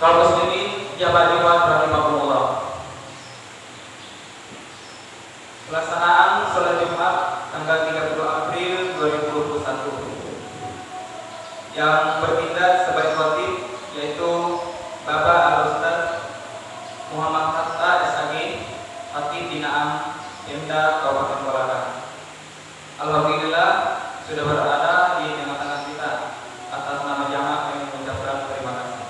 Kaum muslimin jamaah Jumat rahimakumullah. Pelaksanaan salat Jumat tanggal 30 April 2021 yang bertindak sebagai khatib yaitu Bapak Al-Ustaz Muhammad Hatta SAG, Khatib Binaan Pemda Kabupaten Kolaka. Alhamdulillah sudah berada di tengah-tengah kita. Atas nama jamaah kami mengucapkan terima kasih.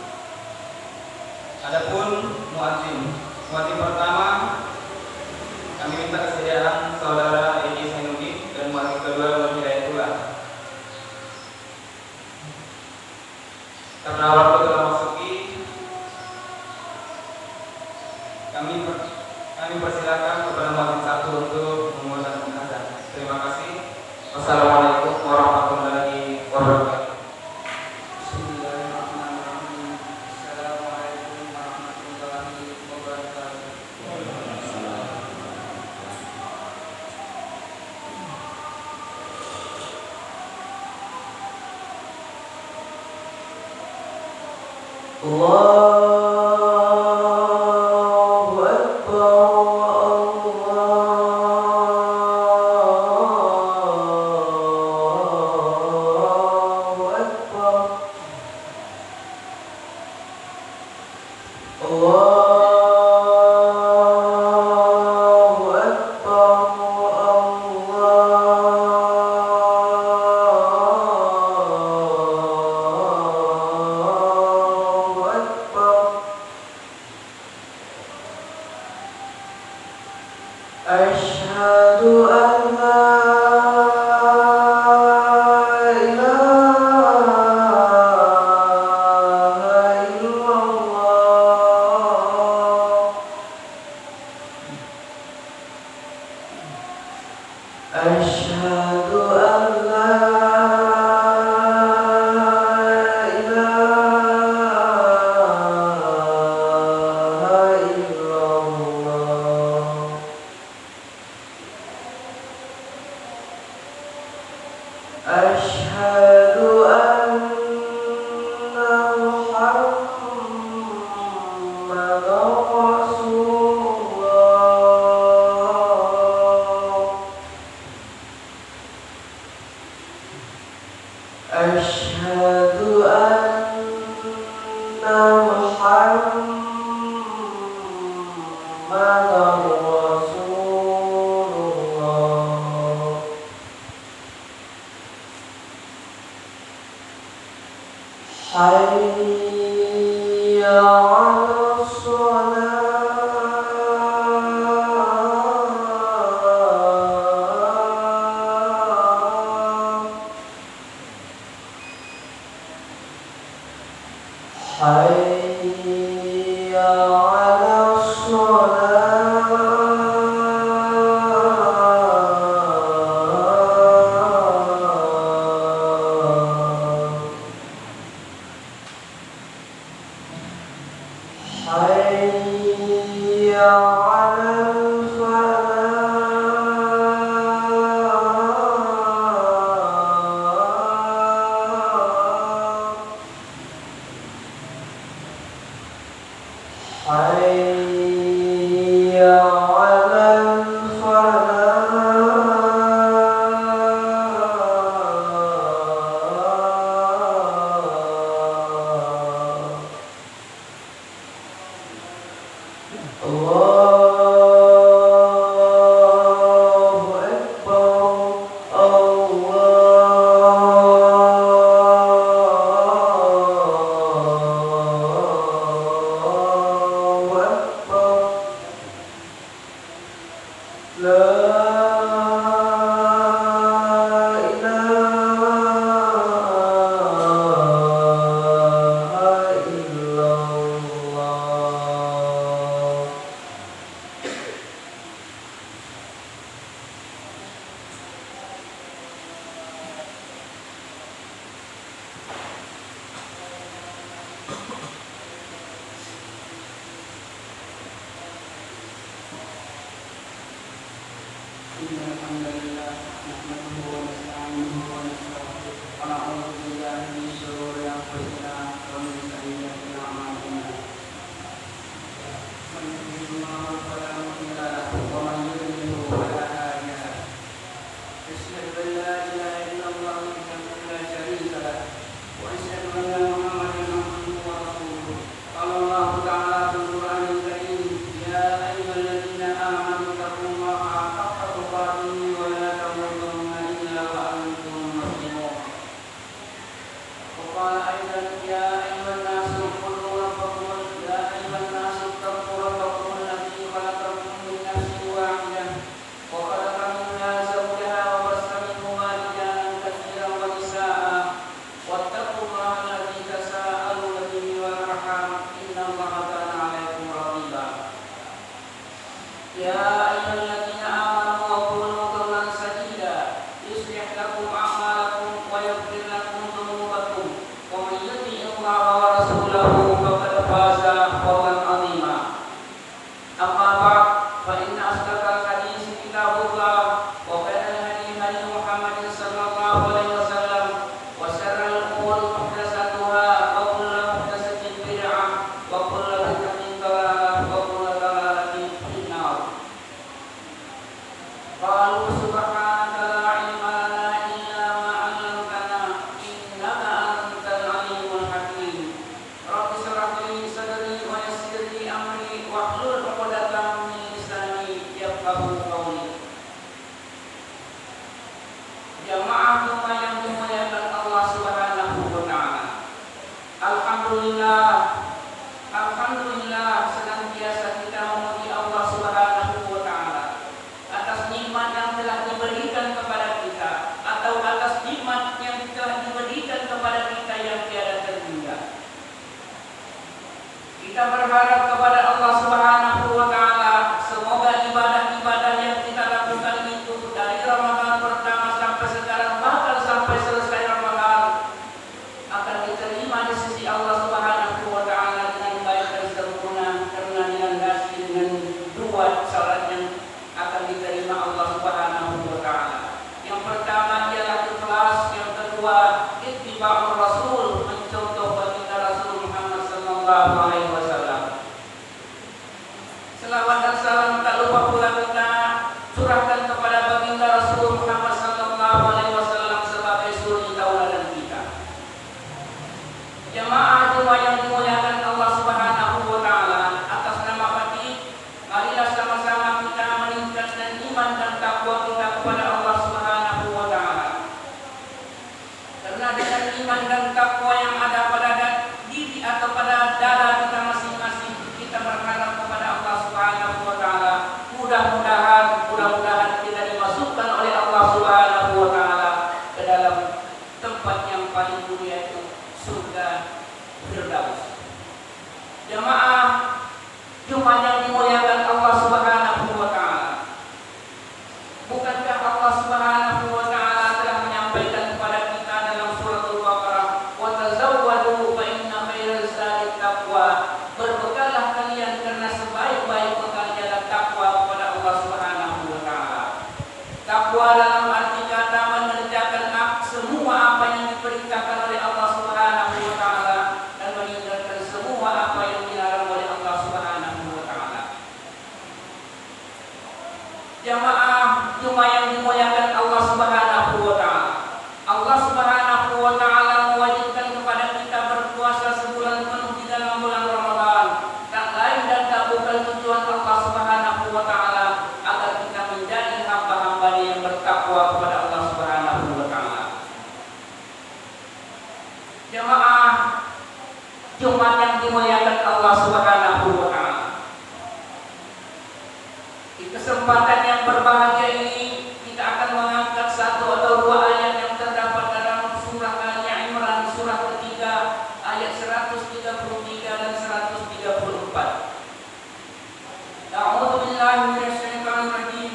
Adapun muadzin pertama kami minta kesediaan saudara Edi Zainuddin dan muadzin kedua Nur Hidayatullah. Karena waktu telah masuki, kami persilakan kepada muadzin satu untuk memulakan azan. Terima kasih. Wassalamualaikum warahmatullahi wabarakatuh. ونعوذ بالله من شرور أنفسنا ومن سيئات أعمالنا Alhamdulillah, senantiasa kita memuji Allah Subhanahu wa taala atas nikmat yang telah diberikan kepada kita, atau atas nikmat yang telah diberikan kepada kita yang tiada terhingga. Kita berharap kepada Allah Subhanahu wa taala semoga ibadah-ibadah yang kita lakukan itu dari Ramadan pertama sampai sekarang, bahkan sampai selesai Ramadan, akan diterima di sisi Allah Subhanahu wa taala dengan baik dan sempurna, karena dilandasi dengan dua syarat yang akan diterima Allah Subhanahu wa taala. Yang pertama ialah ikhlas, yang kedua ittiba'ur Rasul, mencontoh baginda Rasul Muhammad sallallahu alaihi wasallam. Selawat dan salam tak lupa pula kita curahkan kepada baginda Rasul Muhammad sallallahu alaihi wasallam sebagai suri tauladan kita. Jamaah yang dimuliakan Allah Subhanahu wa taala, atas nama hati marilah sama-sama kita meningkatkan iman dan takwa kita kepada Allah Subhanahu wa taala. Karena dengan iman dan takwa yang ada pada diri atau pada dada kita masing-masing, kita berharap kepada Allah Subhanahu wa taala, mudah-mudahan kita dimasukkan oleh Allah Subhanahu wa taala ke dalam tempat yang paling mulia, itu surga Firdaus. Jamaah Jumat yang dimuliakan Allah Subhanahu wa taala, bukankah Allah Subhanahu wa taala telah menyampaikan kepada kita dalam surat Al-Baqarah, wa tazawwadu fa inna khairaz zadi taqwa, berbekallah kalian karena sebaik-baik bekal adalah takwa kepada Allah Subhanahu wa taala. Takwa dalam arti kata mengerjakan semua apa yang diperintahkan oleh Allah Subhanahu wa taala dan meninggalkan semua apa yang dilarang oleh Allah Subhanahu wa taala. Jamaah Jumat yang dimuliakan Allah Subhanahu wa taala, Allah Subhanahu wa taala mewajibkan kepada kita berpuasa sebulan penuh di dalam bulan Ramadan. Tak lain dan tak bukan tujuan Allah Subhanahu wa taala agar kita menjadi hamba-hamba yang bertakwa kepada Allah Subhanahu wa taala. Jamaah Jumat yang dimuliakan Allah Subhanahu wa taala, di kesempatan yang berbahagia ini kita akan mengangkat satu atau dua ayat yang terdapat dalam surah Al-Imran, surah ketiga, ayat 133 dan 134. A'udzu billahi minasyaitonir rajim.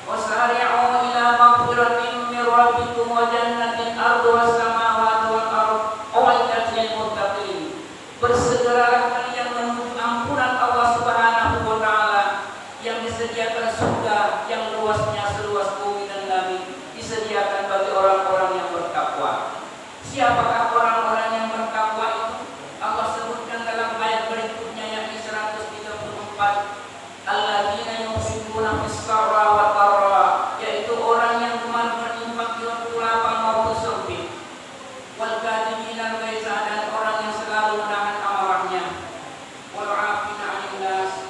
Wasari'u ila maghfiratin min rabbikum wa jannatin arduha as-samawati wal ardh u'iddat lil muttaqin. Bersegeralah kalian menuju ampunan Allah Subhanahu wa taala yang disediakan surga yang luasnya seluas bumi dan langit, disediakan bagi orang-orang yang bertakwa. Siapakah orang-orang yang bertakwa itu? Allah sebutkan dalam ayat berikutnya, yakni 134, alladzina yunfiquna fis-sarra wa dharra, yaitu orang yang gemar berinfak di waktu lapang maupun sempit, wal kadhimina al-ghaidha, dan orang yang selalu menahan amarahnya, wal 'afina 'anil nas,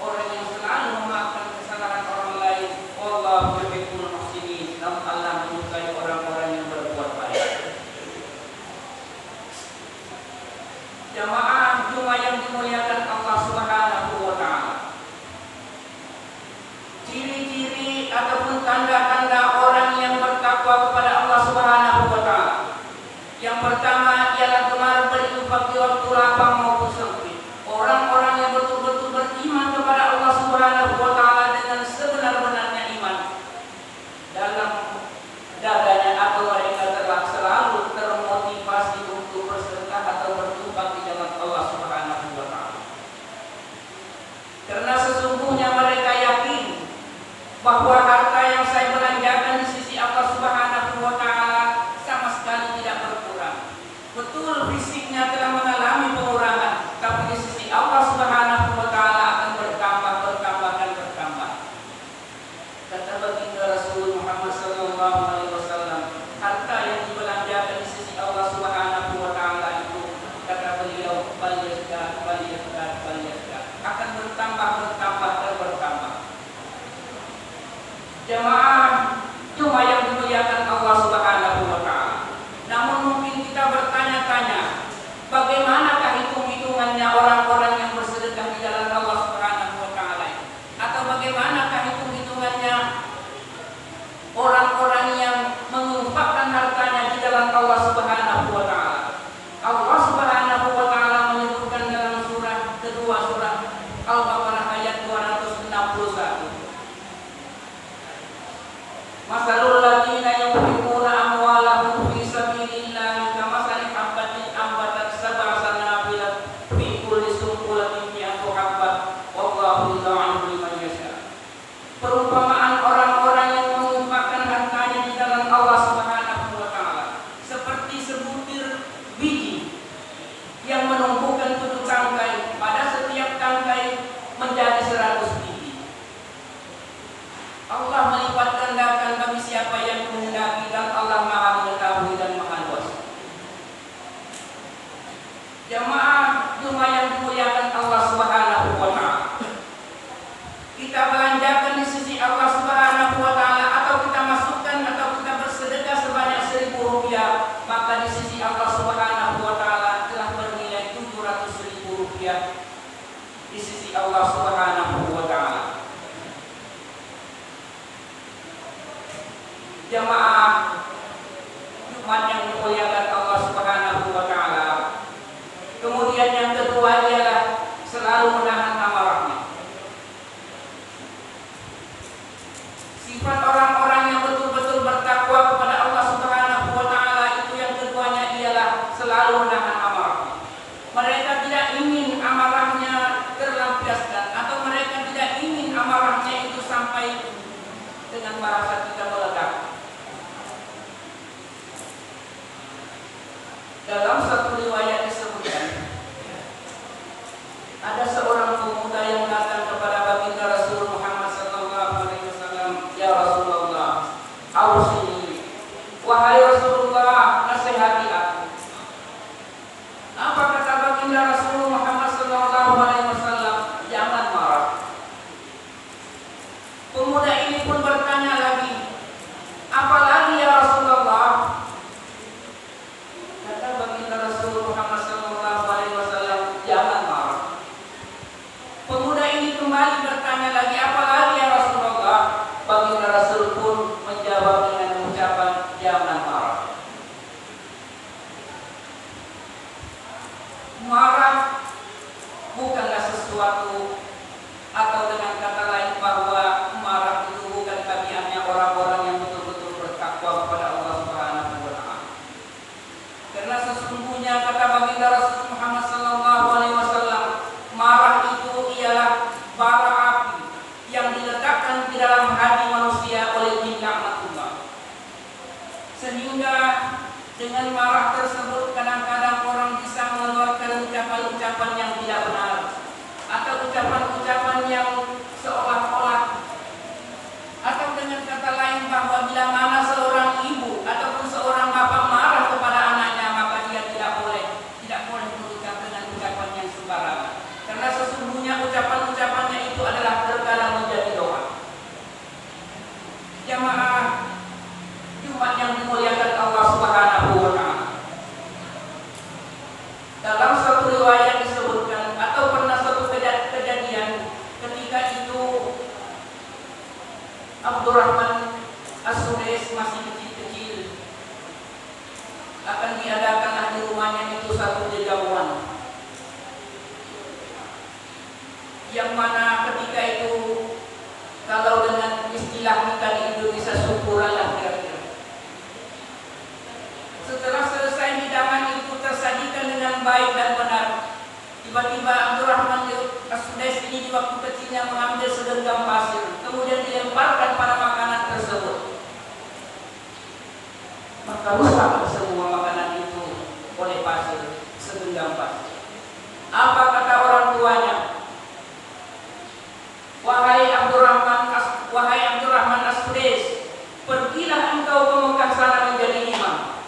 orang yang selalu memaafkan kesalahan orang lain, wallahu yuhibbul muhsinin, dan Allah menyukai orang-orang yang berbuat baik. Jamaah Jumat yang dimuliakan Allah Subhanahu wa taala, ciri-ciri ataupun tanda-tanda orang yang bertakwa kepada Allah Subhanahu wa taala. Yang pertama ialah gemar berinfak di waktu lapang maupun sempit. Orang-orang yang betul-betul beriman kepada Allah Subhanahu wa taala dengan sebenar-benarnya iman dalam dadanya, atau mereka telah selalu termotivasi untuk bersedekah atau berinfak di jalan Allah Subhanahu wa taala. Karena sesungguhnya mereka yakin bahwa harta yang saya belanjakan di sisi Allah Subhanahu wa taala sama sekali tidak berkurang. Betul fisiknya telah mengalami pengurangan, tapi di sisi Allah Subhanahu wa taala akan bertambah dan bertambah. Kata baginda Rasul Muhammad sallallahu alaihi wasallam, harta yang dibelanjakan di sisi Allah Subhanahu wa taala itu, kata beliau, baliyazkat, akan bertambah dan bertambah. Jamaah Jumat yang dimuliakan Allah Subhanahu wa taala. Namun mungkin kita bertanya-tanya, Jamaah Jumat yang dimuliakan Allah Subhanahu wa taala. Kita belanjakan di sisi Allah Subhanahu wa taala atau kita masukkan atau kita bersedekah sebanyak 1.000 rupiah, maka di sisi Allah Subhanahu wa taala telah bernilai 700.000 rupiah di sisi Allah Subhanahu wa taala. Jamaah Jumat yang dimuliakan Allah Subhanahu wa taala. Kemudian yang kedua ialah selalu menahan amarahnya. Sifat orang-orang yang betul-betul bertakwa kepada Allah Subhanahu wa taala itu yang keduanya ialah selalu menahan amarahnya. Mereka tidak ingin amarahnya terlampiaskan atau mereka tidak ingin amarahnya itu sampai dengan bahasa kita meledak. Dalam satu riwayat disebutkan ada seorang pemuda yang datang kepada baginda Rasul Muhammad sallallahu alaihi wasallam, "Ya Rasulullah, ausini." Wahai Rasulullah, nasihati aku. Apa kata baginda Rasul Muhammad sallallahu alaihi wasallam? Jangan marah. Pemuda ini pun bertanya lagi, "Apalagi ya Rasulullah?" Kata baginda Rasul Muhammad sallallahu alaihi wasallam, "Jangan marah." Pemuda ini kembali bertanya lagi, "Apalagi ya Rasulullah?" Baginda Rasul pun menjawab dengan ucapan, "Jangan marah." Marah bukanlah sesuatu, atau dengan kata lain bahwa marah itu bukan tabiatnya orang-orang yang betul-betul bertakwa kepada Allah Subhanahu wa taala. Karena sesungguhnya kata baginda Rasul Muhammad sallallahu alaihi wasallam, marah itu ialah bara api yang diletakkan di dalam hati manusia oleh jin laknatullah. Sehingga dengan marah tersebut kadang-kadang orang bisa mengeluarkan ucapan-ucapan yang tidak benar atau ucapan-ucapan yang seolah-olah, atau dengan kata lain bahwa bila mana seorang ibu ataupun seorang bapak marah kepada anaknya, maka dia tidak boleh berucap dengan ucapan yang sembarangan. Karena sesungguhnya ucapan-ucapannya itu adalah terkadang menjadi doa. Jamaah Jumat yang dimuliakan Allah Subhanahu wa taala. Dalam satu riwayat disebutkan atau pernah satu kejadian ketika itu Abdurrahman As-Sudais masih kecil-kecil, akan diadakanlah di rumahnya itu satu jamuan, yang mana ketika itu kalau dengan istilah kita di Indonesia syukuran lah kira-kira. Setelah selesai hidangan itu tersajikan dengan baik dan benar, tiba-tiba Abdurrahman As-Sudais ini di waktu kecilnya mengambil segenggam pasir, kemudian dilemparkan pada makanan tersebut. Maka rusak semua makanan itu oleh pasir, segenggam pasir. Apa kata orang tuanya? Wahai Abdurrahman As-Sudais, pergilah engkau ke Mekah sana menjadi imam.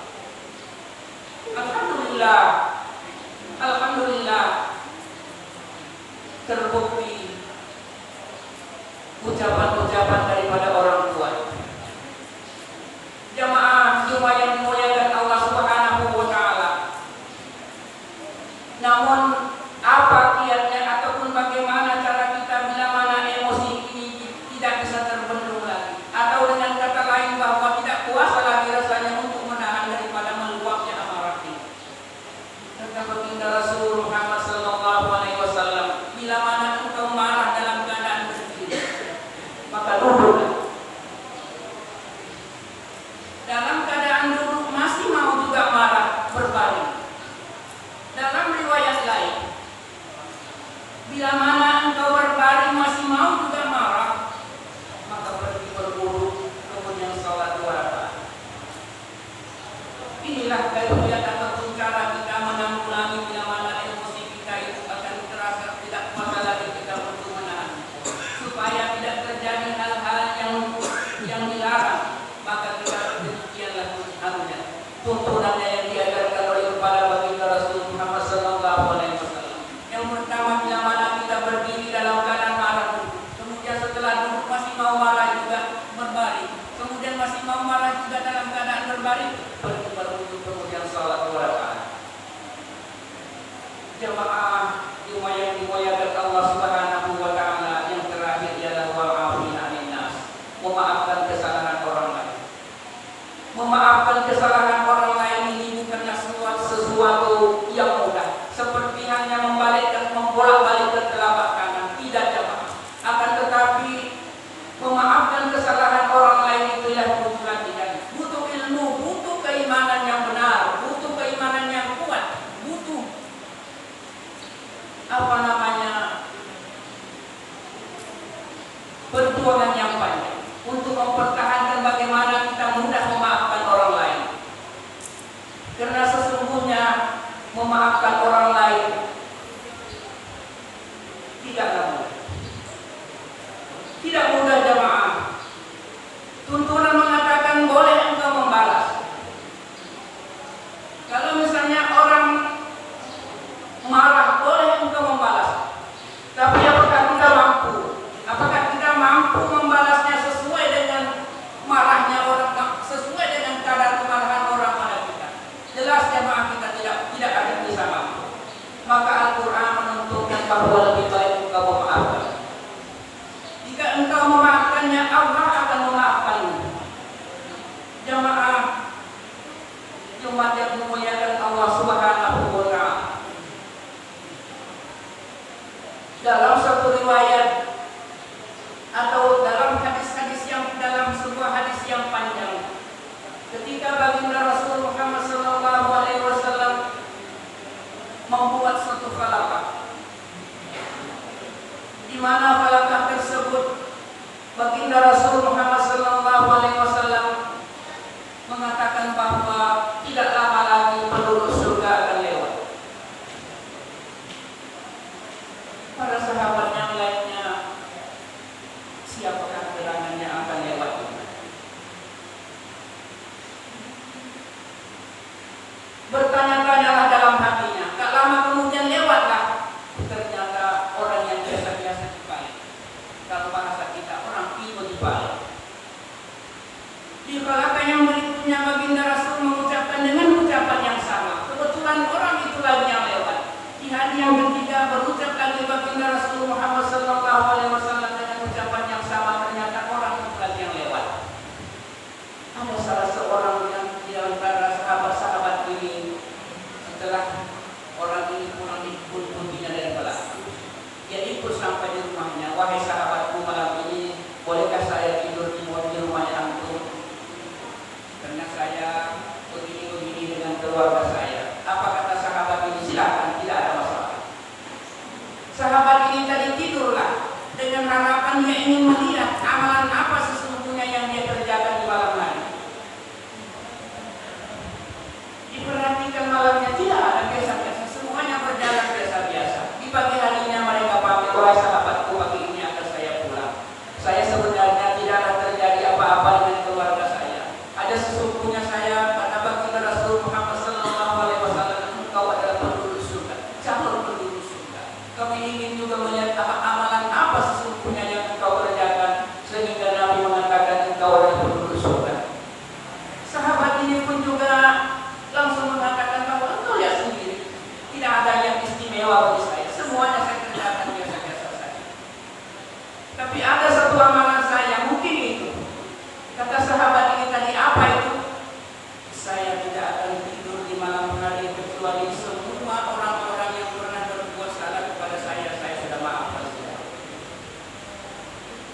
Alhamdulillah, terbukti ucapan-ucapan daripada orang tua. Jamaah Jumat yang dimuliakan Allah Subhanahu wa taala. Namun apa kiatnya ataupun bagaimana cara kita bila mana emosi ini tidak bisa terbendung lagi, atau dengan kata lain bahwa tidak kuasa lagi rasanya untuk menahan daripada meluapnya amarah ini. Kata baginda Rasul Muhammad sallallahu alaihi wasallam, bila mana engkau marah dalam keadaan berdiri, maka duduklah. Dalam keadaan duduk masih mau juga marah, berbaring. Dalam riwayat lain, bila mana engkau berbaring masih mau juga marah, maka pergi berburu, kemudian sholat 2 rakaat. Inilah kaifiat ataupun cara kita menanggulangi bila mana emosi kita itu akan terasa tidak kuasa lagi kita untuk menahan, supaya tidak terjadi hal-hal yang dilarang. Maka kita demikianlah harusnya tuntunannya yang diajarkan oleh kepada baginda Rasul Muhammad sallallahu Jamaah yang dimuliakan Allah Subhanahu wa taala, yang terakhir ialah wal afina 'anil nas, memaafkan kesalahan orang lain. Memaafkan kesalahan orang lain ini bukanlah sesuatu yang mudah, seperti hanya membolak-balik telapak kanan, tidak jamaah. Akan tetapi memaafkan kesalahan orang lain itu yang butuh ilmu, butuh keimanan yang benar, butuh keimanan yang kuat, butuh perjuangan yang panjang untuk mempertahankan bagaimana kita mudah memaafkan orang lain. Karena sesungguhnya memaafkan orang lain tidaklah mudah. Tidak mudah jamaah. Tuntunan mengatakan boleh engkau membalas. Kalau misalnya orang marah, boleh engkau membalas. Tapi apakah kita mampu? Apakah kita mampu membalasnya sesuai dengan marahnya orang, sesuai dengan kadar kemarahan orang pada kita? Jelas jemaah kita tidak akan bisa mampu. Maka Al-Quran menentukan bahwa lebih baik engkau memaafkan. Jika engkau memaafkannya, Allah akan memaafkanmu. Jemaah Jumat yang dimuliakan Allah Subhanahu wa taala. Dalam satu riwayat atau dalam sebuah hadis yang panjang, ketika baginda Rasul Muhammad sallallahu alaihi wasallam membuat suatu falakah, di mana falakah tersebut baginda Rasul Muhammad sallallahu alaihi wasallam mengatakan bahwa tidak lama lagi penduduk surga akan lewat. Para sahabat yang lainnya, siapakah gerangan yang akan lewat? Bertanya-tanyalah dalam hatinya. Tak lama kemudian lewatlah. Ternyata orang yang biasa-biasa dibalik. Kalau bahasa kita, orang tiba dibalik. Di falakah yang berikutnya baginda Rasul mengucapkan dengan ucapan yang sama. Kebetulan orang itu lagi yang lewat. Di hari yang ketiga berucap lagi baginda Rasul Muhammad sallallahu alaihi wasallam dengan ucapan yang sama. Ternyata orang itu lagi yang lewat. Ada salah seorang yang di antara sahabat-sahabat ini, setelah orang ini pulang diikuti dari belakang, dia ikut sampai di rumahnya. Wahai sahabatku, malam ini bolehkah saya tidur di rumahnya antum? Karena saya begini-begini dengan keluarga saya. Apa kata sahabat ini? Silakan, tidak ada masalah. Sahabat ini tadi tidurlah dengan harapan dia ingin melihat amalan apa sesungguhnya yang dia kerjakan di malam hari. Diperhatikan malamnya tidak ada biasa-biasa, semuanya berjalan biasa-biasa. Di pagi harinya mereka pamit, wahai sahabatku, pagi ini akan saya pulang. Saya sebenarnya tidaklah terjadi apa-apa dengan keluarga saya. Ada sesungguhnya saya pada baginda Rasul Muhammad sallallahu alaihi wasallam, engkau adalah penduduk surga, calon penduduk surga. Kami ingin juga melihat amalan apa sesungguhnya yang engkau kerjakan sehingga Nabi mengatakan engkau adalah penduduk surga. Sahabat ini pun juga langsung mengatakan bahwa engkau lihat sendiri, tidak ada yang istimewa bagi saya, semuanya saya kerjakan biasa-biasa saja. Tapi ada satu amalan saya, mungkin itu. Kata sahabat ini tadi, apa itu? Saya tidak akan tidur di malam hari kecuali semua orang-orang yang pernah berbuat salah kepada saya sudah maafkan semua.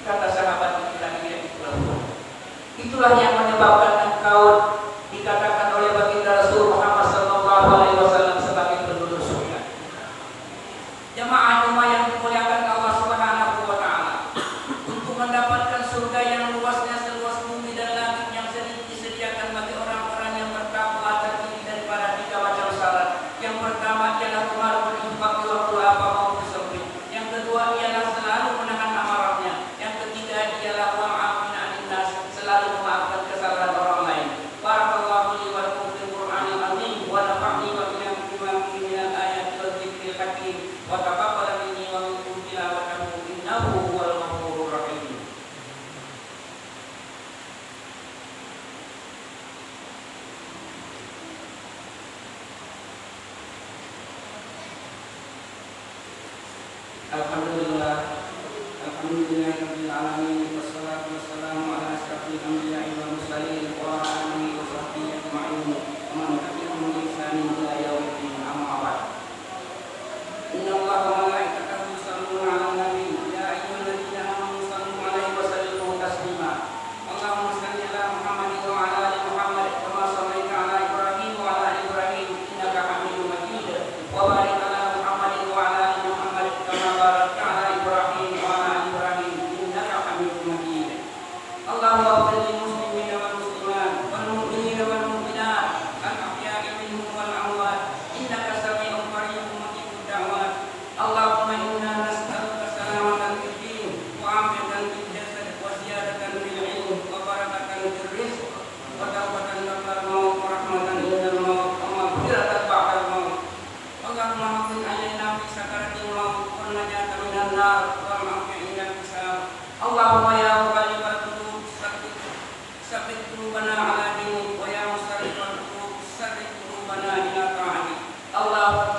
Kata sahabat ini tadi, itulah yang menyebabkan engkau dikatakan oleh baginda Rasul Muhammad sallallahu alaihi wasallam sebagai penduduk surga. Jemaah yang dimuliakan Allah Subhanahu wa taala, untuk mendapatkan surga yang luasnya seluas bumi dan langit yang disediakan bagi orang-orang yang bertakwa, terdiri daripada 3 macam syarat. Yang pertama ialah gemar berinfak di waktu lapang maupun sempit. Yang kedua ialah selalu menahan amarahnya. Yang ketiga ialah wa'afina 'anil nas, selalu memaafkan kesalahan orang lain. Barakallahu li wa lakum fil Qur'anil azim wa nafa'ni wa iyyakum bima fihi minal ayati wal dzikril hakim wa taqabbal minni wa minkum tilawatahu innahu huwal ghafurur rahim. Alhamdulillah, Alhamdulillahirabbil alamin, wassalatu wassalamu ala asyrafil anbiya'i wal mursalin wa ala alihi wa sahbihi ajma'in wa man tabi'ahum bi ihsanin ila yaumiddin, amma ba'd. Inna Allaha wa malaikatahu yusholluna 'alan nabi, ya ayyuhalladzina amanu shallu 'alaihi wa sallimu taslima. Allahumma shalli 'ala Muhammadin wa 'ala ali Muhammad kama shallaita 'ala Ibrahim wa 'ala ali Ibrahim innaka Hamidum Majid. Wa barik 'ala Muhammadin wa 'ala ali Muhammad kama barakta 'ala Ibrahim wa 'ala ali Ibrahim innaka Hamidum Majid. Allahumma ighfir lil muslimina wal muslimat wal mu'minina wal mu'minat al ahya'i minhum wal amwat innaka sami'un qaribun mujibud da'wat. Allahumma inna nas'aluka salamatan fid din wa 'afiyatan fil jasad wa ziyadatan fil 'ilm wa barakatan fil rizq wa tawbatan qabla al-maut wa rahmatan indal maut wa maghfiratan ba'dal maut. Allahumma haqqin 'alaina fi sakaratil maut wa najatan minan nar wa 'afiyatan indal hisab. Allahumma ya muqallibal qulub sabbit qulubana 'ala dinik wa ya musarrifal qulub sarrif qulubana ila ta'atik. Allahumma